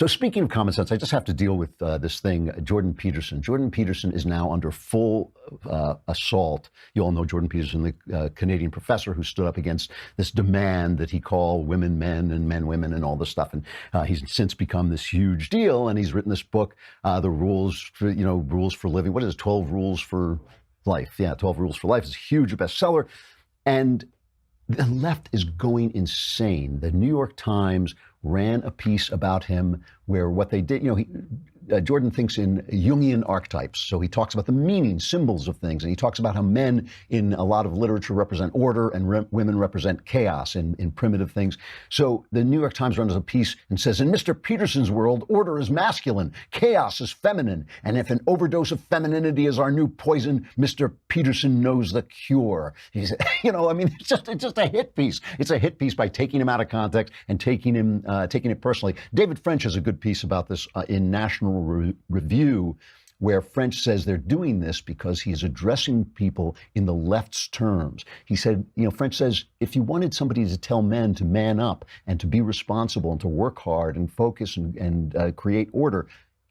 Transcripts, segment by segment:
So speaking of common sense, I just have to deal with this thing, Jordan Peterson. Jordan Peterson is now under full assault. You all know Jordan Peterson, the Canadian professor who stood up against this demand that he call women men and men women and all this stuff. And he's since become this huge deal. And he's written this book, The Rules for, Rules for Living. What is it? 12 Rules for Life. Yeah, 12 Rules for Life. It's a huge bestseller. And the left is going insane. The New York Times ran a piece about him where what they did, Jordan thinks in Jungian archetypes. So he talks about the meaning, symbols of things. And he talks about how men in a lot of literature represent order and women represent chaos in primitive things. So the New York Times runs a piece and says, in Mr. Peterson's world, order is masculine, chaos is feminine. And if an overdose of femininity is our new poison, Mr. Peterson knows the cure. He's, it's just a hit piece. It's a hit piece by taking him out of context and taking it personally. David French has a good piece about this in National Review, where French says they're doing this because he's addressing people in the left's terms. He said, French says, if you wanted somebody to tell men to man up and to be responsible and to work hard and focus and create order,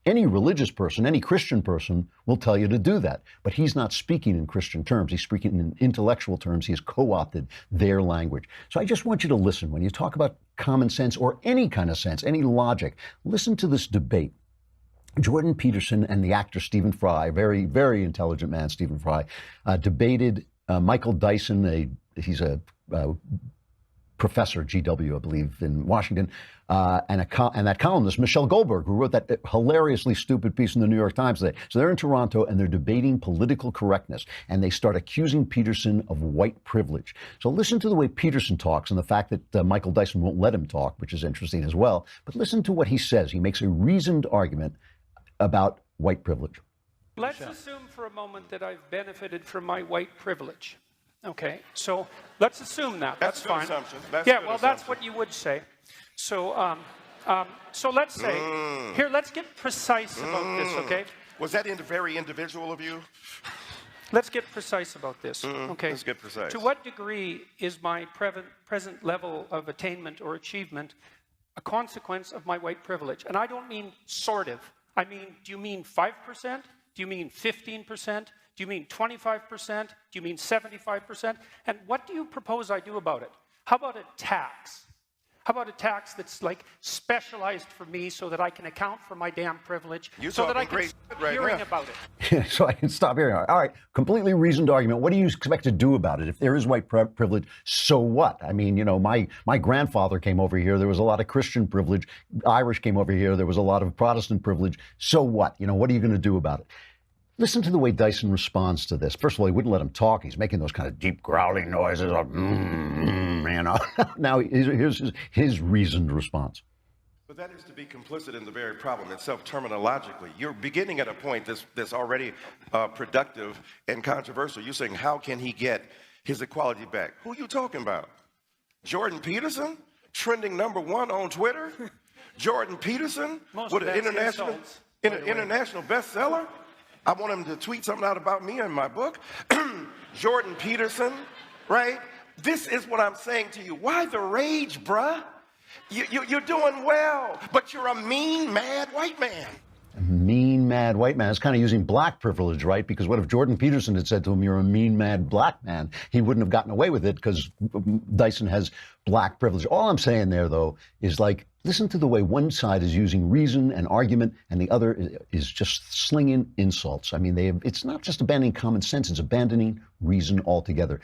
any religious person, any Christian person will tell you to do that. But he's not speaking in Christian terms. He's speaking in intellectual terms. He has co-opted their language. So I just want you to listen. When you talk about common sense or any kind of sense, any logic, listen to this debate. Jordan Peterson and the actor Stephen Fry, very, very intelligent man, Stephen Fry, debated Michael Dyson. He's a professor at GW, I believe, in Washington, and that columnist, Michelle Goldberg, who wrote that hilariously stupid piece in the New York Times today. So they're in Toronto, and they're debating political correctness, and they start accusing Peterson of white privilege. So listen to the way Peterson talks and the fact that Michael Dyson won't let him talk, which is interesting as well. But listen to what he says. He makes a reasoned argument about white privilege. Let's assume for a moment that I've benefited from my white privilege. Okay, so let's assume that. That's fine. That's what you would say. So, so let's say, here, let's get precise about this, okay? Was that very individual of you? Let's get precise about this, okay? Let's get precise. To what degree is my present level of attainment or achievement a consequence of my white privilege? And I don't mean sort of. I mean, do you mean 5%? Do you mean 15%? Do you mean 25%? Do you mean 75%? And what do you propose I do about it? How about a tax? How about a tax that's like specialized for me so that I can account for my damn privilege, so that I can stop hearing about it? So I can stop hearing. All right, completely reasoned argument. What do you expect to do about it? If there is white privilege, so what? I mean, my grandfather came over here. There was a lot of Christian privilege. Irish came over here. There was a lot of Protestant privilege. So what? What are you going to do about it? Listen to the way Dyson responds to this. First of all, he wouldn't let him talk. He's making those kind of deep growling noises. Now, here's his reasoned response. But that is to be complicit in the very problem itself, terminologically. You're beginning at a point that's already productive and controversial. You're saying, how can he get his equality back? Who are you talking about? Jordan Peterson, trending #1 on Twitter? Jordan Peterson, with an international bestseller? I want him to tweet something out about me in my book. Jordan Peterson, right? This is what I'm saying to you. Why the rage, bruh? You're doing well, but you're a mean, mad white man. A mean, mad white man. It's kind of using black privilege, right? Because what if Jordan Peterson had said to him, you're a mean, mad black man? He wouldn't have gotten away with it because Dyson has black privilege. All I'm saying there, though, is listen to the way one side is using reason and argument and the other is just slinging insults. I mean, it's not just abandoning common sense, it's abandoning reason altogether.